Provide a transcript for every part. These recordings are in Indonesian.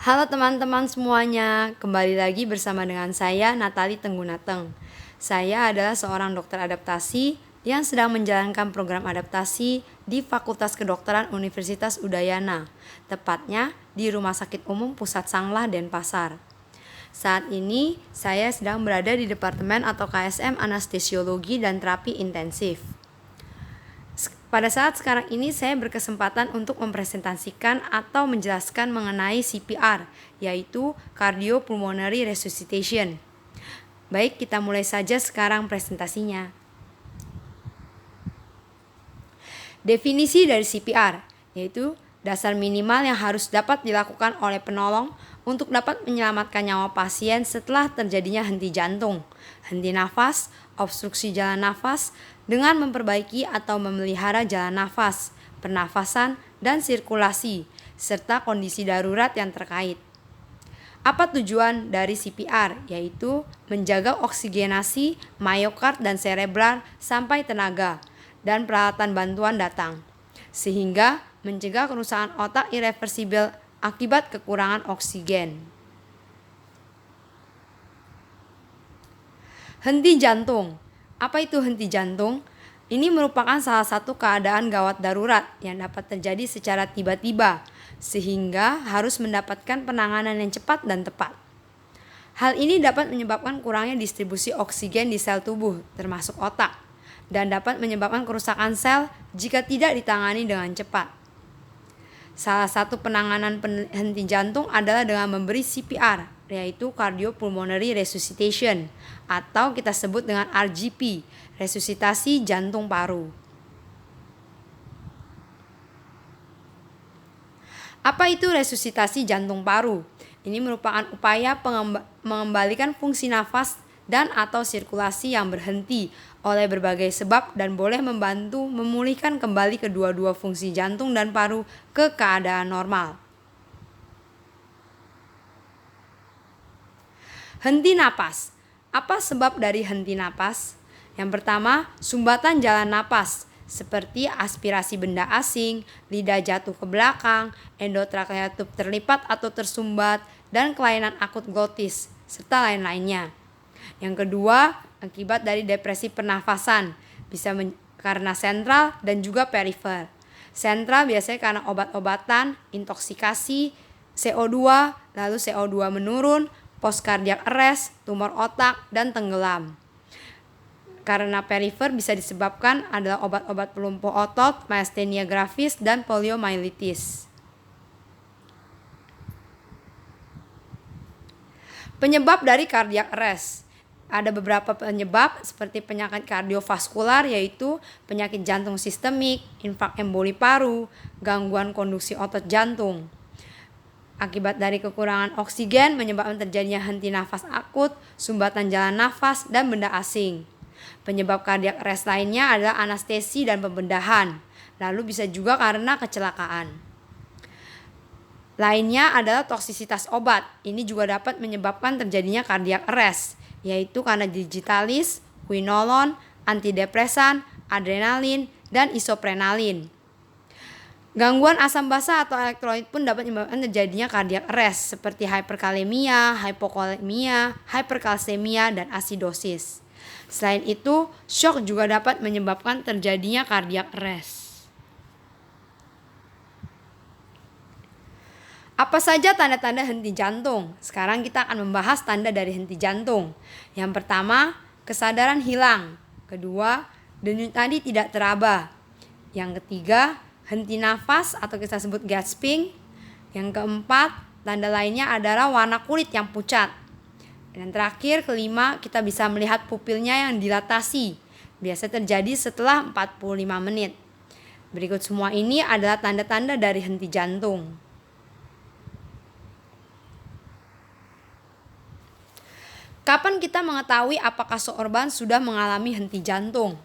Halo teman-teman semuanya, kembali lagi bersama dengan saya Natali Tenggunateng. Saya adalah seorang dokter adaptasi yang sedang menjalankan program adaptasi di Fakultas Kedokteran Universitas Udayana, tepatnya di Rumah Sakit Umum Pusat Sanglah Denpasar. Saat ini saya sedang berada di Departemen atau KSM Anestesiologi dan Terapi Intensif. Pada saat sekarang ini saya berkesempatan untuk mempresentasikan atau menjelaskan mengenai CPR, yaitu Cardiopulmonary Resuscitation. Baik, kita mulai saja sekarang presentasinya. Definisi dari CPR, yaitu dasar minimal yang harus dapat dilakukan oleh penolong untuk dapat menyelamatkan nyawa pasien setelah terjadinya henti jantung, henti nafas, obstruksi jalan nafas, dengan memperbaiki atau memelihara jalan nafas, pernafasan, dan sirkulasi, serta kondisi darurat yang terkait. Apa tujuan dari CPR? Yaitu menjaga oksigenasi myokard dan cerebral sampai tenaga dan peralatan bantuan datang, sehingga mencegah kerusakan otak irreversibel akibat kekurangan oksigen. Henti jantung. Apa itu henti jantung? Ini merupakan salah satu keadaan gawat darurat yang dapat terjadi secara tiba-tiba, sehingga harus mendapatkan penanganan yang cepat dan tepat. Hal ini dapat menyebabkan kurangnya distribusi oksigen di sel tubuh, termasuk otak, dan dapat menyebabkan kerusakan sel jika tidak ditangani dengan cepat. Salah satu penanganan henti jantung adalah dengan memberi CPR, yaitu Cardiopulmonary Resuscitation, atau kita sebut dengan RGP, resusitasi jantung paru. Apa itu resusitasi jantung paru? Ini merupakan upaya mengembalikan fungsi nafas dan atau sirkulasi yang berhenti oleh berbagai sebab dan boleh membantu memulihkan kembali kedua-dua fungsi jantung dan paru ke keadaan normal. Henti napas. Apa sebab dari henti napas? Yang pertama, sumbatan jalan napas seperti aspirasi benda asing, lidah jatuh ke belakang, endotrakeal tube terlipat atau tersumbat, dan kelainan akut glotis, serta lain-lainnya. Yang kedua, akibat dari depresi pernafasan, bisa karena sentral dan juga perifer. Sentral biasanya karena obat-obatan, intoksikasi, CO2, lalu CO2 menurun, post cardiac arrest, tumor otak, dan tenggelam. Karena perifer bisa disebabkan adalah obat-obat pelumpuh otot, myasthenia gravis, dan poliomyelitis. Penyebab dari cardiac arrest. Ada beberapa penyebab seperti penyakit kardiovaskular, yaitu penyakit jantung sistemik, infak emboli paru, gangguan konduksi otot jantung. Akibat dari kekurangan oksigen menyebabkan terjadinya henti nafas akut, sumbatan jalan nafas, dan benda asing. Penyebab cardiac arrest lainnya adalah anestesi dan pembedahan, lalu bisa juga karena kecelakaan. Lainnya adalah toksisitas obat. Ini juga dapat menyebabkan terjadinya cardiac arrest, yaitu karena digitalis, quinolone, antidepresan, adrenalin, dan isoprenalin. Gangguan asam basa atau elektrolit pun dapat menyebabkan terjadinya cardiac arrest seperti hyperkalemia, hypokalemia, hyperkalsemia, dan asidosis. Selain itu, shock juga dapat menyebabkan terjadinya cardiac arrest. Apa saja tanda-tanda henti jantung? Sekarang kita akan membahas tanda dari henti jantung. Yang pertama, kesadaran hilang. Kedua, denyut nadi tidak teraba. Yang ketiga, henti nafas atau kita sebut gasping. Yang keempat, tanda lainnya adalah warna kulit yang pucat. Dan terakhir, kelima, kita bisa melihat pupilnya yang dilatasi. Biasa terjadi setelah 45 menit. Berikut semua ini adalah tanda-tanda dari henti jantung. Kapan kita mengetahui apakah seorang sudah mengalami henti jantung?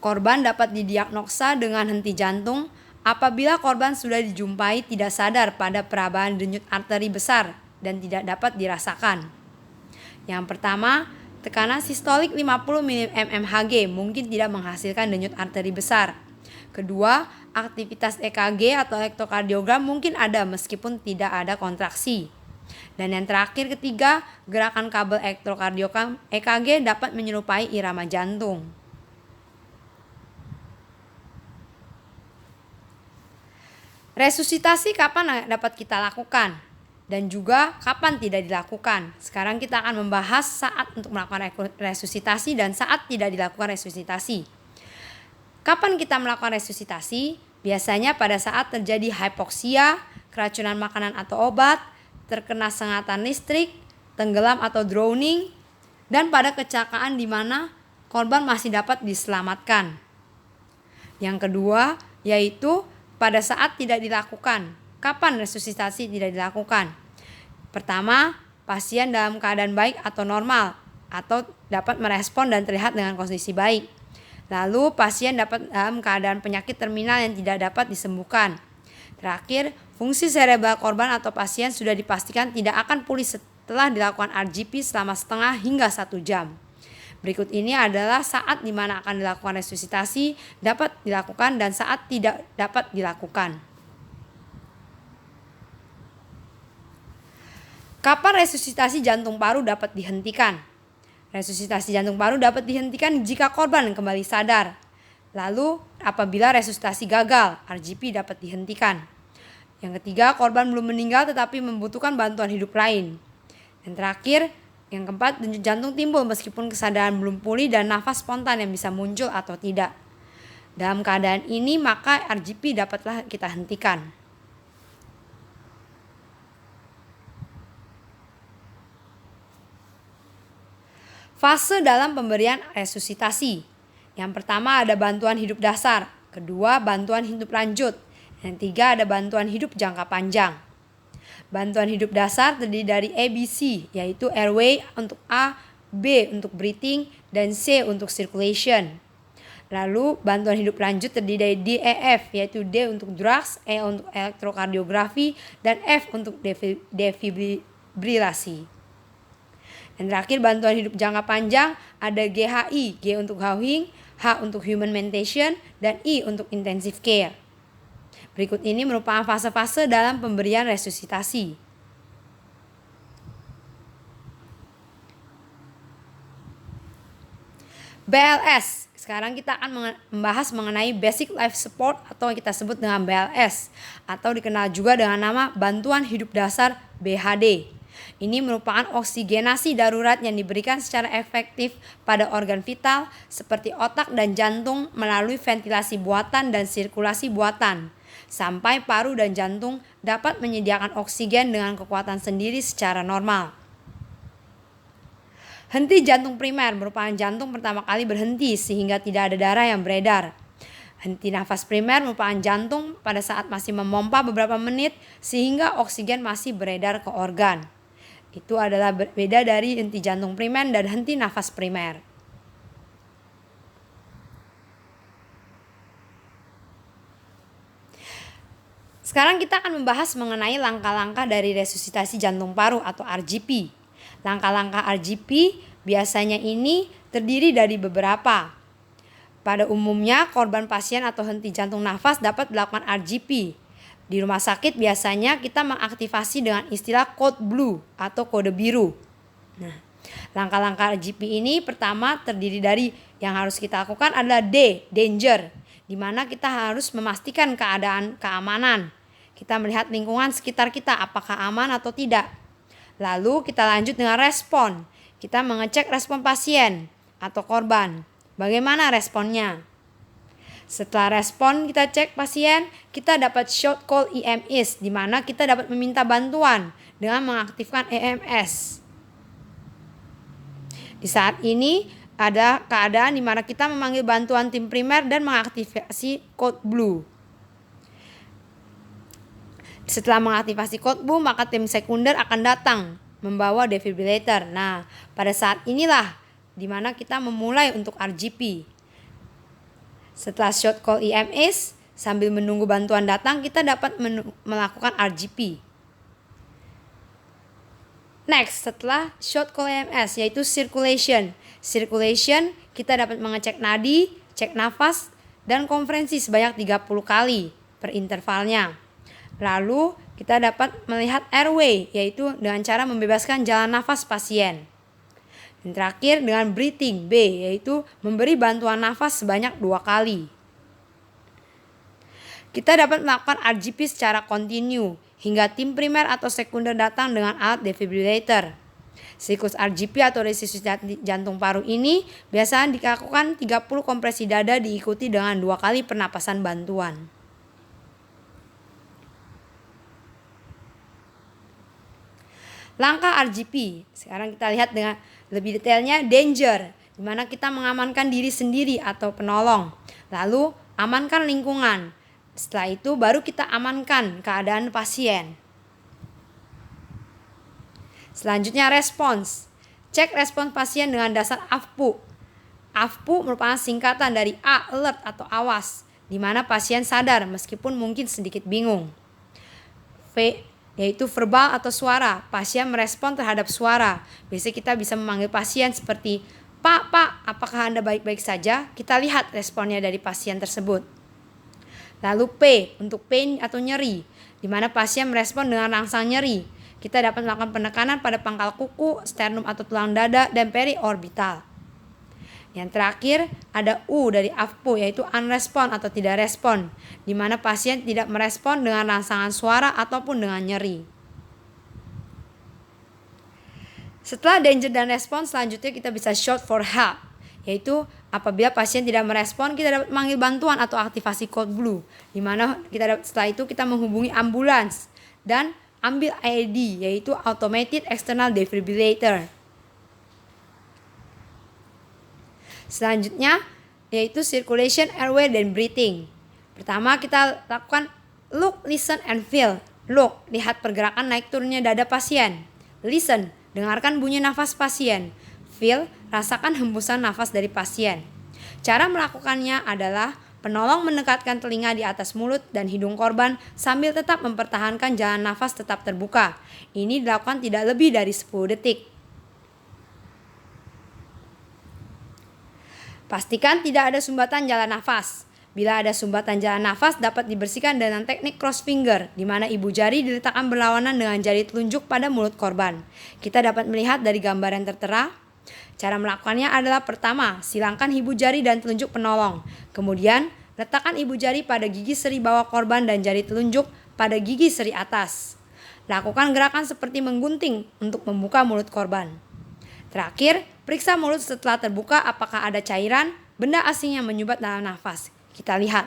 Korban dapat didiagnosa dengan henti jantung apabila korban sudah dijumpai tidak sadar pada perabahan denyut arteri besar dan tidak dapat dirasakan. Yang pertama, tekanan sistolik 50 mmHg mungkin tidak menghasilkan denyut arteri besar. Kedua, aktivitas EKG atau elektrokardiogram mungkin ada meskipun tidak ada kontraksi. Dan yang terakhir ketiga, gerakan kabel elektrokardiogram EKG dapat menyerupai irama jantung. Resusitasi kapan dapat kita lakukan dan juga kapan tidak dilakukan. Sekarang kita akan membahas saat untuk melakukan resusitasi dan saat tidak dilakukan resusitasi. Kapan kita melakukan resusitasi? Biasanya pada saat terjadi hypoxia, keracunan makanan atau obat, terkena sengatan listrik, tenggelam atau drowning, dan pada kecelakaan di mana korban masih dapat diselamatkan. Yang kedua yaitu pada saat tidak dilakukan. Kapan resusitasi tidak dilakukan? Pertama, pasien dalam keadaan baik atau normal atau dapat merespon dan terlihat dengan kondisi baik. Lalu pasien dapat dalam keadaan penyakit terminal yang tidak dapat disembuhkan. Terakhir, fungsi serebral korban atau pasien sudah dipastikan tidak akan pulih setelah dilakukan RGP selama setengah hingga 1 jam. Berikut ini adalah saat di mana akan dilakukan resusitasi dapat dilakukan dan saat tidak dapat dilakukan. Kapan resusitasi jantung paru dapat dihentikan? Resusitasi jantung paru dapat dihentikan jika korban kembali sadar. Lalu apabila resusitasi gagal, RGP dapat dihentikan. Yang ketiga, korban belum meninggal tetapi membutuhkan bantuan hidup lain. Dan terakhir, yang keempat, denyut jantung timbul meskipun kesadaran belum pulih dan nafas spontan yang bisa muncul atau tidak. Dalam keadaan ini maka RGP dapatlah kita hentikan. Fase dalam pemberian resusitasi. Yang pertama ada bantuan hidup dasar, kedua bantuan hidup lanjut, yang ketiga ada bantuan hidup jangka panjang. Bantuan hidup dasar terdiri dari ABC, yaitu airway untuk A, B untuk breathing, dan C untuk circulation. Lalu bantuan hidup lanjut terdiri dari DEF, yaitu D untuk drugs, E untuk elektrokardiografi, dan F untuk defibrilasi. Dan terakhir bantuan hidup jangka panjang ada GHI, G untuk housing, H untuk human mentation, dan I untuk intensive care. Berikut ini merupakan fase-fase dalam pemberian resusitasi. BLS. Sekarang kita akan membahas mengenai basic life support atau kita sebut dengan BLS atau dikenal juga dengan nama bantuan hidup dasar BHD. Ini merupakan oksigenasi darurat yang diberikan secara efektif pada organ vital seperti otak dan jantung melalui ventilasi buatan dan sirkulasi buatan, sampai paru dan jantung dapat menyediakan oksigen dengan kekuatan sendiri secara normal. Henti jantung primer merupakan jantung pertama kali berhenti sehingga tidak ada darah yang beredar. Henti nafas primer merupakan jantung pada saat masih memompa beberapa menit sehingga oksigen masih beredar ke organ. Itu adalah berbeda dari henti jantung primer dan henti nafas primer. Sekarang kita akan membahas mengenai langkah-langkah dari resusitasi jantung paru atau RGP. Langkah-langkah RGP biasanya ini terdiri dari beberapa. Pada umumnya korban pasien atau henti jantung nafas dapat dilakukan RGP. Di rumah sakit biasanya kita mengaktifasi dengan istilah code blue atau kode biru. Nah, langkah-langkah RGP ini pertama terdiri dari yang harus kita lakukan adalah D, danger, di mana kita harus memastikan keadaan keamanan. Kita melihat lingkungan sekitar kita apakah aman atau tidak. Lalu kita lanjut dengan respon. Kita mengecek respon pasien atau korban. Bagaimana responnya? Setelah respon kita cek pasien, kita dapat short call EMS di mana kita dapat meminta bantuan dengan mengaktifkan EMS. Di saat ini ada keadaan di mana kita memanggil bantuan tim primer dan mengaktifasi code blue. Setelah mengaktifasi code blue, maka tim sekunder akan datang membawa defibrillator. Nah, pada saat inilah di mana kita memulai untuk RGP. Setelah short call EMS, sambil menunggu bantuan datang, kita dapat melakukan RGP. Next, setelah short call EMS yaitu circulation. Circulation, kita dapat mengecek nadi, cek nafas, dan konferensi sebanyak 30 kali per intervalnya. Lalu kita dapat melihat airway, yaitu dengan cara membebaskan jalan nafas pasien. Dan terakhir dengan breathing, B, yaitu memberi bantuan nafas sebanyak 2 kali. Kita dapat melakukan RGP secara kontinu hingga tim primer atau sekunder datang dengan alat defibrillator. Siklus RGP atau resusitasi jantung paru ini biasanya dilakukan 30 kompresi dada diikuti dengan 2 kali pernapasan bantuan. Langkah RGP, sekarang kita lihat dengan lebih detailnya. Danger, di mana kita mengamankan diri sendiri atau penolong. Lalu amankan lingkungan. Setelah itu baru kita amankan keadaan pasien. Selanjutnya respons. Cek respons pasien dengan dasar AFPU. AFPU merupakan singkatan dari A, alert atau awas, di mana pasien sadar meskipun mungkin sedikit bingung. V, yaitu verbal atau suara. Pasien merespon terhadap suara. Biasanya kita bisa memanggil pasien seperti, Pak, apakah Anda baik-baik saja? Kita lihat responnya dari pasien tersebut. Lalu P, untuk pain atau nyeri, di mana pasien merespon dengan rangsang nyeri. Kita dapat melakukan penekanan pada pangkal kuku, sternum atau tulang dada, dan periorbital. Yang terakhir ada U dari AFPU, yaitu unrespon atau tidak respon, di mana pasien tidak merespon dengan rangsangan suara ataupun dengan nyeri. Setelah danger dan respon, selanjutnya kita bisa shout for help, yaitu apabila pasien tidak merespon, kita dapat memanggil bantuan atau aktivasi code blue, di mana setelah itu kita menghubungi ambulans dan ambil AED, yaitu automated external defibrillator. Selanjutnya yaitu circulation, airway, dan breathing. Pertama kita lakukan look, listen, and feel. Look, lihat pergerakan naik turunnya dada pasien. Listen, dengarkan bunyi nafas pasien. Feel, rasakan hembusan nafas dari pasien. Cara melakukannya adalah penolong mendekatkan telinga di atas mulut dan hidung korban sambil tetap mempertahankan jalan nafas tetap terbuka. Ini dilakukan tidak lebih dari 10 detik. Pastikan tidak ada sumbatan jalan nafas. Bila ada sumbatan jalan nafas dapat dibersihkan dengan teknik cross finger, di mana ibu jari diletakkan berlawanan dengan jari telunjuk pada mulut korban. Kita dapat melihat dari gambar yang tertera. Cara melakukannya adalah pertama, silangkan ibu jari dan telunjuk penolong. Kemudian, letakkan ibu jari pada gigi seri bawah korban dan jari telunjuk pada gigi seri atas. Lakukan gerakan seperti menggunting untuk membuka mulut korban. Terakhir, periksa mulut setelah terbuka apakah ada cairan, benda asing yang menyumbat dalam nafas. Kita lihat.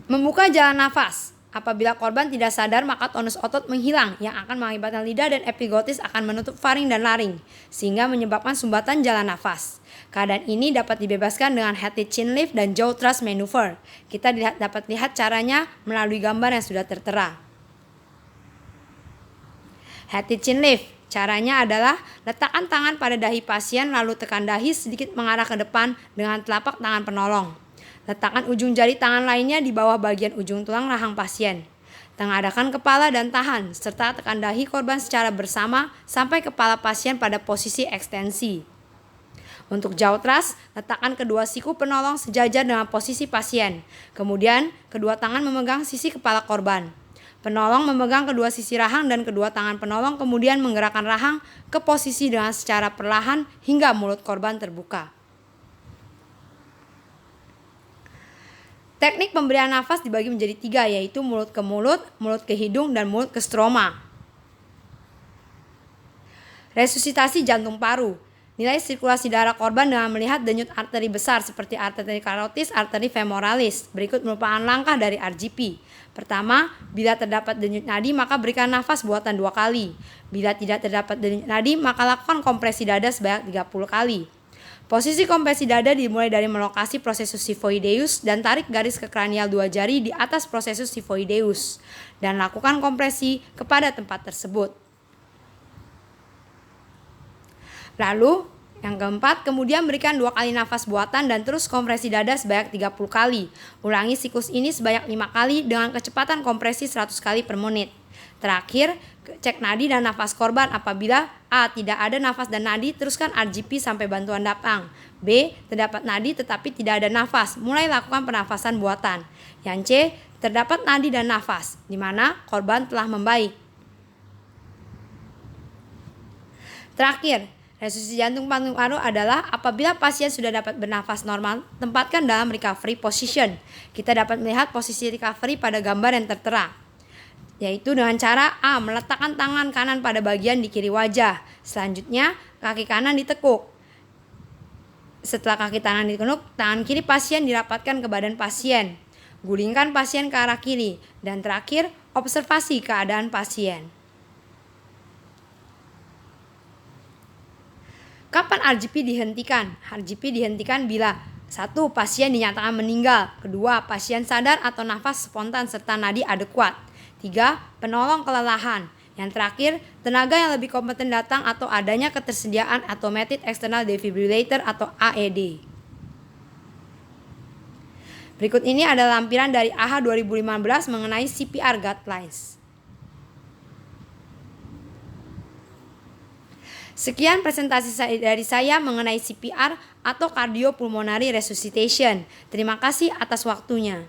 Membuka jalan nafas. Apabila korban tidak sadar maka tonus otot menghilang yang akan mengakibatkan lidah dan epiglottis akan menutup faring dan laring sehingga menyebabkan sumbatan jalan nafas. Keadaan ini dapat dibebaskan dengan head chin lift dan jaw thrust maneuver. Kita dapat lihat caranya melalui gambar yang sudah tertera. Head chin lift. Caranya adalah letakkan tangan pada dahi pasien lalu tekan dahi sedikit mengarah ke depan dengan telapak tangan penolong. Letakkan ujung jari tangan lainnya di bawah bagian ujung tulang rahang pasien. Tengadahkan kepala dan tahan, serta tekan dahi korban secara bersama sampai kepala pasien pada posisi ekstensi. Untuk jaw thrust, letakkan kedua siku penolong sejajar dengan posisi pasien. Kemudian, kedua tangan memegang sisi kepala korban. Penolong memegang kedua sisi rahang dan kedua tangan penolong kemudian menggerakkan rahang ke posisi dengan secara perlahan hingga mulut korban terbuka. Teknik pemberian nafas dibagi menjadi 3, yaitu mulut ke hidung, dan mulut ke stroma. Resusitasi jantung paru. Nilai sirkulasi darah korban dengan melihat denyut arteri besar seperti arteri karotis, arteri femoralis. Berikut merupakan langkah dari RGP. Pertama, bila terdapat denyut nadi maka berikan nafas buatan 2 kali. Bila tidak terdapat denyut nadi maka lakukan kompresi dada sebanyak 30 kali. Posisi kompresi dada dimulai dari melokasi prosesus xiphoideus dan tarik garis ke kranial 2 jari di atas prosesus xiphoideus dan lakukan kompresi kepada tempat tersebut. Lalu yang keempat, kemudian berikan 2 kali nafas buatan dan terus kompresi dada sebanyak 30 kali. Ulangi siklus ini sebanyak 5 kali dengan kecepatan kompresi 100 kali per menit. Terakhir, Cek nadi dan nafas korban. Apabila A. Tidak ada nafas dan nadi, teruskan RGP sampai bantuan datang. B. Terdapat nadi tetapi tidak ada nafas, mulai lakukan pernafasan buatan. Yang C. Terdapat nadi dan nafas, di mana korban telah membaik. Terakhir, resusitasi jantung paru-paru adalah apabila pasien sudah dapat bernafas normal, tempatkan dalam recovery position. Kita dapat melihat posisi recovery pada gambar yang tertera, yaitu dengan cara A. Meletakkan tangan kanan pada bagian di kiri wajah. Selanjutnya, kaki kanan ditekuk. Setelah kaki tangan ditekuk, tangan kiri pasien dirapatkan ke badan pasien. Gulingkan pasien ke arah kiri. Dan terakhir, observasi keadaan pasien. Kapan RGP dihentikan? RGP dihentikan bila 1. Pasien dinyatakan meninggal. 2. Pasien sadar atau nafas spontan serta nadi adekuat. 3. Penolong kelelahan. Yang terakhir, tenaga yang lebih kompeten datang atau adanya ketersediaan automated external defibrillator atau AED. Berikut ini adalah lampiran dari AHA 2015 mengenai CPR guidelines. Sekian presentasi dari saya mengenai CPR atau cardiopulmonary resuscitation. Terima kasih atas waktunya.